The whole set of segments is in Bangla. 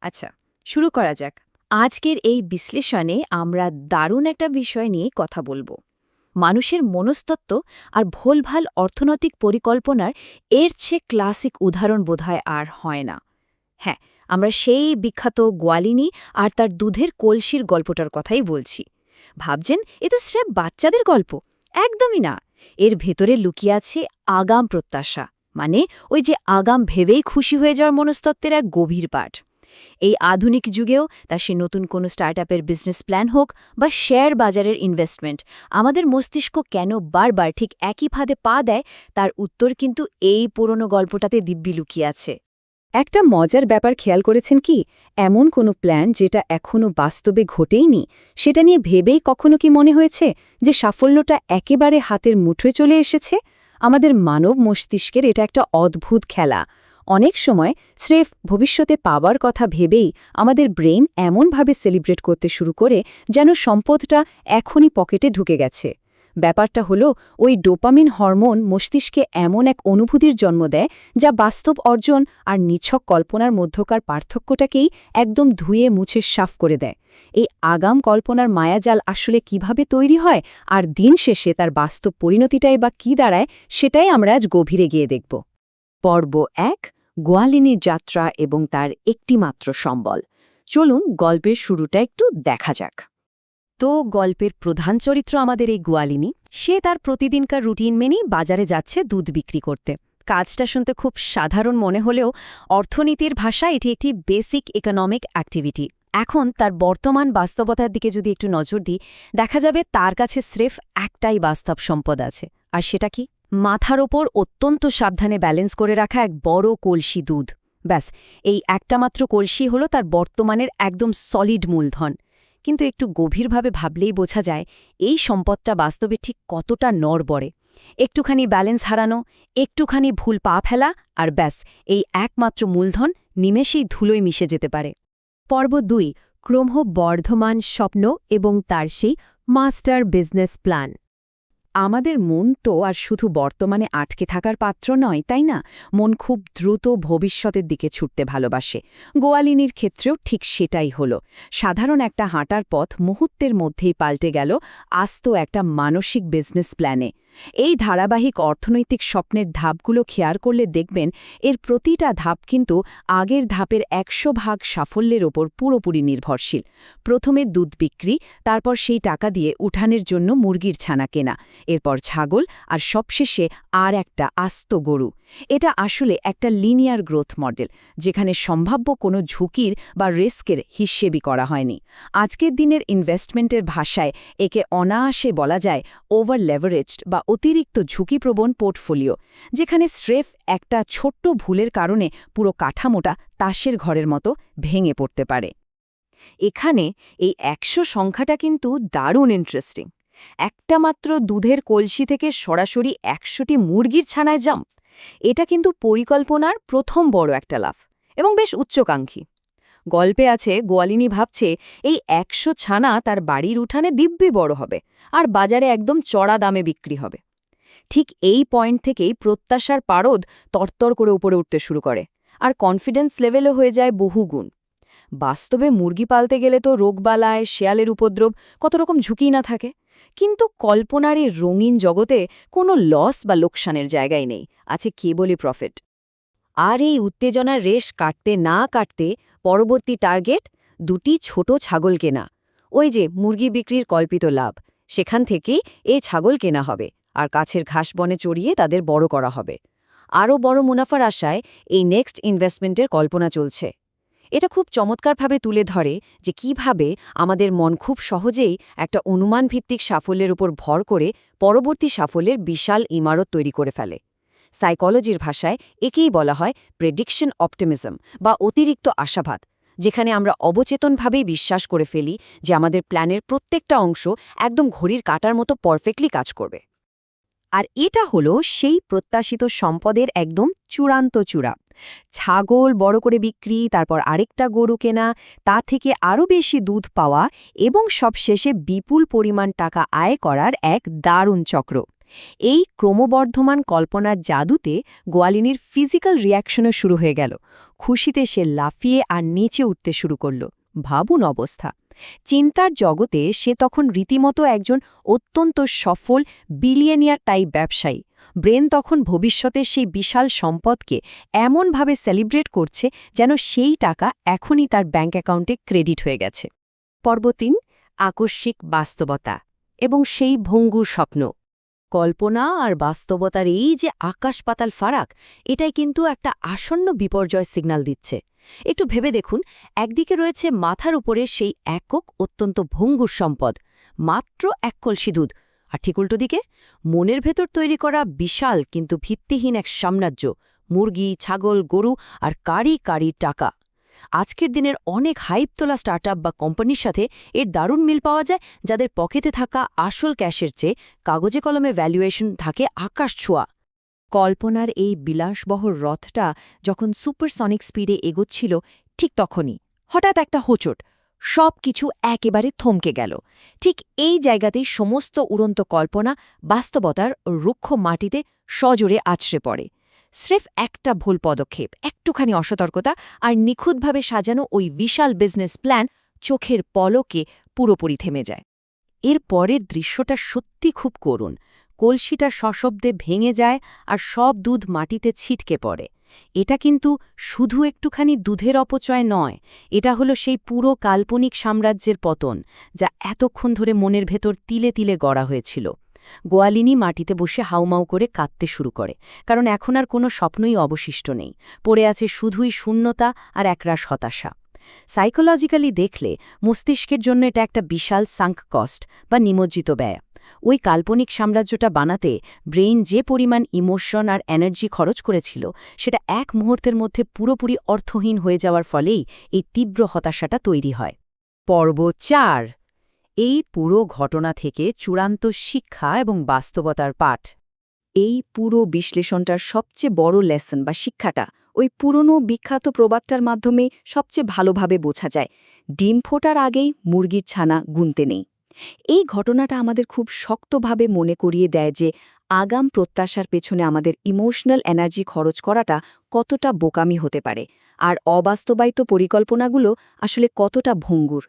আচ্ছা, শুরু করা যাক। আজকের এই বিশ্লেষণে আমরা দারুণ একটা বিষয় নিয়ে কথা বলবো। মানুষের মনস্তত্ত্ব আর ভুলভাল অর্থনৈতিক পরিকল্পনার এর চেয়ে ক্লাসিক উদাহরণ বোধহয় আর হয় না। হ্যাঁ, আমরা সেই বিখ্যাত গোয়ালিনী আর তার দুধের কলসির গল্পটার কথাই বলছি। ভাবছেন এ তো স্রেফ বাচ্চাদের গল্প? একদমই না। এর ভেতরে লুকিয়ে আছে আগাম প্রত্যাশা, মানে ওই যে আগাম ভেবেই খুশি হয়ে যাওয়ার মনস্তত্ত্বের এক গভীর পাঠ। এই আধুনিক যুগেও তা সে নতুন কোনো স্টার্টআপের বিজনেস প্ল্যান হোক বা শেয়ার বাজারের ইনভেস্টমেন্ট, আমাদের মস্তিষ্ক কেন বারবার ঠিক একই ফাঁদে পা দেয়, তার উত্তর কিন্তু এই পুরনো গল্পটাতে দিব্যি লুকিয়ে আছে। একটা মজার ব্যাপার খেয়াল করেছেন কি? এমন কোনো প্ল্যান যেটা এখনও বাস্তবে ঘটেইনি, সেটা নিয়ে ভেবেই কখনো কি মনে হয়েছে যে সাফল্যটা একেবারে হাতের মুঠোয় চলে এসেছে? আমাদের মানব মস্তিষ্কের এটা একটা অদ্ভুত খেলা। অনেক সময় স্রেফ ভবিষ্যতে পাওয়ার কথা ভেবেই আমাদের ব্রেন এমনভাবে সেলিব্রেট করতে শুরু করে যেন সম্পদটা এখনই পকেটে ঢুকে গেছে। ব্যাপারটা হলো, ওই ডোপামিন হরমোন মস্তিষ্কে এমন এক অনুভূতির জন্ম দেয় যা বাস্তব অর্জন আর নিছক কল্পনার মধ্যকার পার্থক্যটাকেই একদম ধুয়ে মুছে সাফ করে দেয়। এই আগাম কল্পনার মায়াজাল আসলে কিভাবে তৈরি হয় আর দিন শেষে তার বাস্তব পরিণতিটাই বা কী দাঁড়ায়, সেটাই আমরা আজ গভীরে গিয়ে দেখব। পর্ব ১, গোয়ালিনীর যাত্রা এবং তার একটিমাত্র সম্বল। চলুন গল্পের শুরুটা একটু দেখা যাক। তো গল্পের প্রধান চরিত্র আমাদের এই গোয়ালিনী। সে তার প্রতিদিনকার রুটিন মেনেই বাজারে যাচ্ছে দুধ বিক্রি করতে। কাজটা শুনতে খুব সাধারণ মনে হলেও অর্থনীতির ভাষায় এটি একটি বেসিক ইকোনমিক অ্যাক্টিভিটি। এখন তার বর্তমান বাস্তবতার দিকে যদি একটু নজর দিই, দেখা যাবে তার কাছে স্রেফ একটাই বাস্তব সম্পদ আছে। আর সেটা কি? মাথার ওপর অত্যন্ত সাবধানে ব্যালেন্স করে রাখা এক বড় কলসি দুধ। ব্যাস, এই একটা মাত্র কলসি হলো তার বর্তমানের একদম সলিড মূলধন। কিন্তু একটু গভীরভাবে ভাবলেই বোঝা যায় এই সম্পদটা বাস্তবে ঠিক কতটা নড়বড়ে। একটুখানি ব্যালেন্স হারানো, একটুখানি ভুল পা ফেলা, আর ব্যাস এই একমাত্র মূলধন নিমেষেই ধুলোয় মিশে যেতে পারে। পর্ব ২, ক্রমবর্ধমান স্বপ্ন এবং তার সেই মাস্টার বিজনেস প্ল্যান। আমাদের মন তো আর শুধু বর্তমানে আটকে থাকার পাত্র নয়, তাই না? মন খুব দ্রুত ভবিষ্যতের দিকে ছুটতে ভালোবাসে। গোয়ালিনীর ক্ষেত্রেও ঠিক সেটাই হলো। সাধারণ একটা হাঁটার পথ মুহূর্তের মধ্যেই পাল্টে গেল আস্ত একটা মানসিক বিজনেস প্ল্যানে। এই ধারাবাহিক অর্থনৈতিক স্বপ্নের ধাপগুলো খেয়াল করলে দেখবেন এর প্রতিটা ধাপ কিন্তু আগের ধাপের ১০০% সাফল্যের ওপর পুরোপুরি নির্ভরশীল। প্রথমে দুধ বিক্রি, তারপর সেই টাকা দিয়ে উঠানের জন্য মুরগির ছানা কেনা, এরপর ছাগল, আর সবশেষে আর একটা আস্ত গরু। এটা আসলে একটা লিনিয়ার গ্রোথ মডেল, যেখানে সম্ভাব্য কোনো ঝুঁকির বা রিস্কের হিসেবই করা হয়নি। আজকের দিনের ইনভেস্টমেন্টের ভাষায় একে অনায়াসে বলা যায় ওভার লেভারেজড বা অতিরিক্ত ঝুঁকিপ্রবণ পোর্টফোলিও, যেখানে স্রেফ একটা ছোট্ট ভুলের কারণে পুরো কাঠামোটা তাসের ঘরের মতো ভেঙে পড়তে পারে। এখানে এই ১০০ সংখ্যাটা কিন্তু দারুণ ইন্টারেস্টিং। একটা মাত্র দুধের কলসি থেকে সরাসরি ১০০টি মুরগির ছানায় জাম্প, এটা কিন্তু পরিকল্পনার প্রথম বড় একটা লাফ, এবং বেশ উচ্চাকাঙ্ক্ষী। গল্পে আছে গোয়ালিনী ভাবছে এই ১০০ ছানা তার বাড়ির উঠানে দিব্যি বড় হবে আর বাজারে একদম চড়া দামে বিক্রি হবে। ঠিক এই পয়েন্ট থেকেই প্রত্যাশার পারদ তরতর করে উপরে উঠতে শুরু করে, আর কনফিডেন্স লেভেলও হয়ে যায় বহুগুণ। বাস্তবে মুরগি পালতে গেলে তো রোগবালায়, শেয়ালের উপদ্রব, কত রকম ঝুঁকি না থাকে। কিন্তু কল্পনার এই রঙিন জগতে কোনো লস বা লোকসানের জায়গায় নেই, আছে কেবলই প্রফিট। আর এই উত্তেজনার রেশ কাটতে না কাটতে পরবর্তী টার্গেট, দুটি ছোট ছাগল কেনা। ওই যে মুরগি বিক্রির কল্পিত লাভ, সেখান থেকেই এই ছাগল কেনা হবে আর কাছের ঘাস বনে চড়িয়ে তাদের বড় করা হবে। আরও বড় মুনাফার আশায় এই নেক্সট ইনভেস্টমেন্টের কল্পনা চলছে। এটা খুব চমৎকারভাবে তুলে ধরে যে কিভাবে আমাদের মন খুব সহজেই একটা অনুমানভিত্তিক সাফল্যের উপর ভর করে পরবর্তী সাফল্যের বিশাল ইমারত তৈরি করে ফেলে। সাইকোলজির ভাষায় একেই বলা হয় প্রেডিকশন অপটিমিজম বা অতিরিক্ত আশাবাদ, যেখানে আমরা অবচেতনভাবেই বিশ্বাস করে ফেলি যে আমাদের প্ল্যানের প্রত্যেকটা অংশ একদম ঘড়ির কাঁটার মতো পারফেক্টলি কাজ করবে। আর এটা হলো সেই প্রত্যাশিত সম্পদের একদম চূড়ান্ত চূড়া। ছাগল বড় করে বিক্রি, তারপর আরেকটা গরু কেনা, তা থেকে আরও বেশি দুধ পাওয়া, এবং সবশেষে বিপুল পরিমাণ টাকা আয় করার এক দারুণ চক্র। এই ক্রমবর্ধমান কল্পনার জাদুতে গোয়ালিনীর ফিজিক্যাল রিয়াকশনও শুরু হয়ে গেল। খুশিতে সে লাফিয়ে আর নেচে উঠতে শুরু করল। ভাবুন অবস্থা। চিন্তার জগতে সে তখন রীতিমতো একজন অত্যন্ত সফল বিলিয়নিয়ার টাইপ ব্যবসায়ী। ব্রেন তখন ভবিষ্যতের সেই বিশাল সম্পদকে এমনভাবে সেলিব্রেট করছে যেন সেই টাকা এখনই তার ব্যাঙ্ক অ্যাকাউন্টে ক্রেডিট হয়ে গেছে। পর্ব ৩, আকস্মিক বাস্তবতা এবং সেই ভঙ্গুর স্বপ্ন। কল্পনা আর বাস্তবতার এই যে আকাশ-পাতাল ফারাক, এটাই কিন্তু একটা আসন্ন বিপর্যয় সিগন্যাল দিচ্ছে। একটু ভেবে দেখুন, একদিকে রয়েছে মাথার উপরে সেই একক অত্যন্ত ভঙ্গুর সম্পদ, মাত্র 1 কলসি দুধ, আর ঠিক উল্টো দিকে মনের ভেতর তৈরি করা বিশাল কিন্তু ভিত্তিহীন এক সাম্রাজ্য, মুরগি, ছাগল, গরু আর কারি কারি টাকা। আজকের দিনের অনেক হাইপ তোলা স্টার্টআপ বা কোম্পানির সাথে এর দারুণ মিল পাওয়া যায়, যাদের পকেটে থাকা আসল ক্যাশের চেয়ে কাগজে কলমে ভ্যালুয়েশন থাকে আকাশ ছোঁয়া। কল্পনার এই বিলাসবহর রথটা যখন সুপারসনিক স্পিডে এগোচ্ছিল, ঠিক তখনই হঠাৎ একটা হোঁচট, সব কিছু একেবারে থমকে গেল। ঠিক এই জায়গাতেই সমস্ত উড়ন্ত কল্পনা বাস্তবতার রুক্ষ মাটিতে সজোরে আছড়ে পড়ে। স্রেফ একটা ভুল পদক্ষেপ, একটুখানি অসতর্কতা, আর নিখুঁতভাবে সাজানো ওই বিশাল বিজনেস প্ল্যান চোখের পলকে পুরোপুরি থেমে যায়। এর পরের দৃশ্যটা সত্যি খুব করুণ। কলসিটা সশব্দে ভেঙে যায় আর সব দুধ মাটিতে ছিটকে পড়ে। এটা কিন্তু শুধু একটুখানি দুধের অপচয় নয়, এটা হলো সেই পুরো কাল্পনিক সাম্রাজ্যের পতন, যা এতক্ষণ ধরে মনের ভেতর তিলে তিলে গড়া হয়েছিল। গোয়ালিনী মাটিতে বসে হাউমাউ করে কাঁদতে শুরু করে, কারণ এখন আর কোনো স্বপ্নই অবশিষ্ট নেই। পড়ে আছে শুধুই শূন্যতা আর একরাশ হতাশা। সাইকোলজিক্যালি দেখলে মস্তিষ্কের জন্য এটা একটা বিশাল সাঙ্ক কস্ট বা নিমজ্জিত ব্যয়। ওই কাল্পনিক সাম্রাজ্যটা বানাতে ব্রেইন যে পরিমাণ ইমোশন আর এনার্জি খরচ করেছিল, সেটা এক মুহূর্তের মধ্যে পুরোপুরি অর্থহীন হয়ে যাওয়ার ফলেই এই তীব্র হতাশাটা তৈরি হয়। পর্ব ৪, এই পুরো ঘটনা থেকে চূড়ান্ত শিক্ষা এবং বাস্তবতার পাঠ। এই পুরো বিশ্লেষণটার সবচেয়ে বড় লেসন বা শিক্ষাটা ওই পুরনো বিখ্যাত প্রবাদটার মাধ্যমে সবচেয়ে ভালোভাবে বোঝা যায়। ডিম ফোটার আগেই মুরগির ছানা গুনতে নেই। এই ঘটনাটা আমাদের খুব শক্তভাবে মনে করিয়ে দেয় যে আগাম প্রত্যাশার পেছনে আমাদের ইমোশনাল এনার্জি খরচ করাটা কতটা বোকামি হতে পারে, আর অবাস্তবায়িত পরিকল্পনাগুলো আসলে কতটা ভঙ্গুর।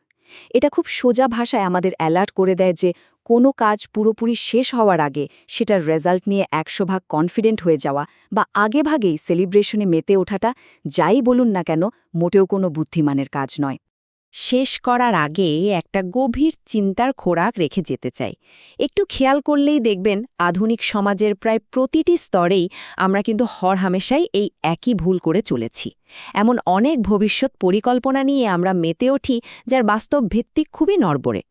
এটা খুব সোজা ভাষায় আমাদের অ্যালার্ট করে দেয় যে কোনো কাজ পুরোপুরি শেষ হওয়ার আগে সেটার রেজাল্ট নিয়ে 100% কনফিডেন্ট হয়ে যাওয়া বা আগেভাগেই সেলিব্রেশনে মেতে ওঠাটা, যাই বলুন না কেন, মোটেও কোনো বুদ্ধিমানের কাজ নয়। শেষ করার আগে একটা গভীর চিন্তার খোরাক রেখে যেতে চাই। একটু খেয়াল করলেই দেখবেন আধুনিক সমাজের প্রায় প্রতিটি স্তরেই আমরা কিন্তু হরহামেশাই এই একই ভুল করে চলেছি। এমন অনেক ভবিষ্যৎ পরিকল্পনা নিয়ে আমরা মেতে উঠি যার বাস্তব ভিত্তিক খুবই নড়বড়ে।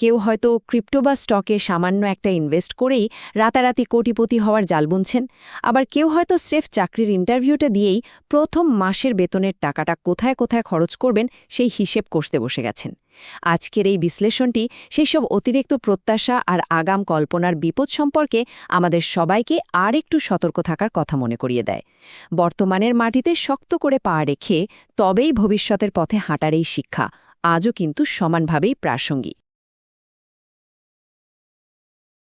কেউ হয়তো ক্রিপ্টো বা স্টকে সামান্য একটা ইনভেস্ট করেই রাতারাতি কোটিপতি হওয়ার জাল বুনছেন, আবার কেউ হয়তো স্রেফ চাকরির ইন্টারভিউটা দিয়েই প্রথম মাসের বেতনের টাকাটা কোথায় কোথায় খরচ করবেন সেই হিসেব কষতে বসে গেছেন। আজকের এই বিশ্লেষণটি সেই সব অতিরিক্ত প্রত্যাশা আর আগাম কল্পনার বিপদ সম্পর্কে আমাদের সবাইকে আর একটু সতর্ক থাকার কথা মনে করিয়ে দেয়। বর্তমানের মাটিতে শক্ত করে পা রেখে তবেই ভবিষ্যতের পথে হাঁটার এই শিক্ষা আজও কিন্তু সমানভাবেই প্রাসঙ্গিক।